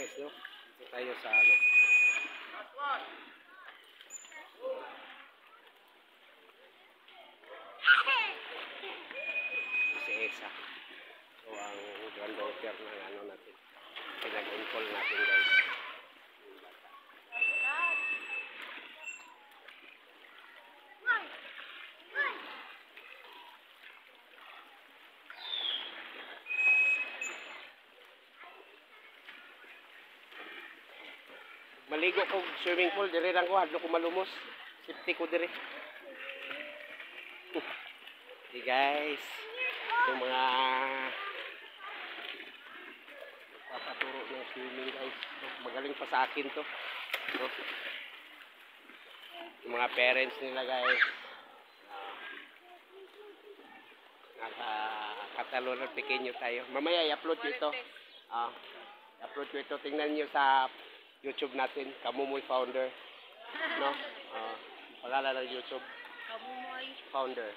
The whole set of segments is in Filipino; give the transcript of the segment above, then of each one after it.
guys, no? Ito tayo sa ano. Si Esa. So, ang granddaughter ng ano natin. Pinag-on-call natin, guys. Maligo ko swimming pool dire lang ko adlo ko malumos. Safety ko dire. Hey guys, yung mga papaturo ng swimming guys. Magaling pa sa akin to. No? Yung mga parents nila guys. Nakakatalo ng pequeño tayo. Mamaya i-upload ko ito. I-upload ko ito. Tingnan nyo sa YouTube natin, Kamumoy Founder. No? Palala ng YouTube. Kamumoy Founder.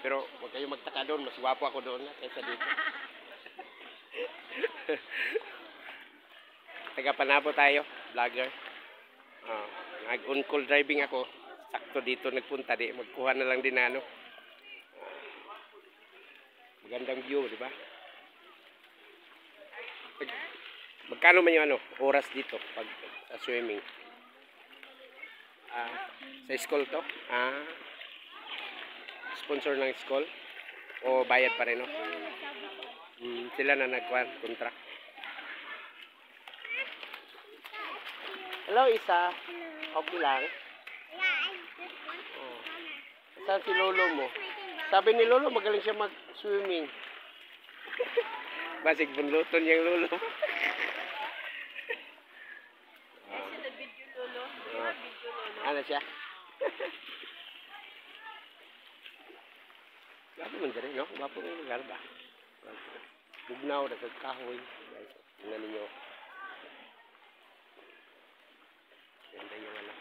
Pero huwag kayong magtaka doon, mas gwapo ako doon kaysa dito. Taga Panabo tayo, vlogger. Nag-on-call driving ako. Sakto dito nagpunta, di magkuha na lang din ano. Magandang view, di ba? Magkano man yung ano, oras dito pag swimming? Sa school to? Sponsor ng school? O bayad pa rin, no? Sila na nag-contract. Hello, Isa. Okay lang? Saan si Lolo mo? Sabi ni Lolo, magaling siya mag-swimming. Basig bunluton yung Lolo. Ano siya? Gapo man dyan, no? Gapo ng lugar ba? Bugnaw, nagkakahoy. Guys, tingnan ninyo. Ganda yung ano.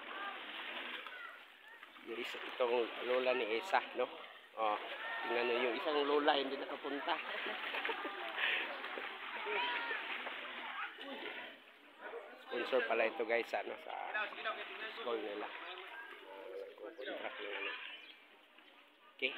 Itong lola ni Esa, no? Tingnan nyo yung isang lola hindi nakapunta. Sponsor pala ito guys, ano, sa school nila. Contract nila. Okay?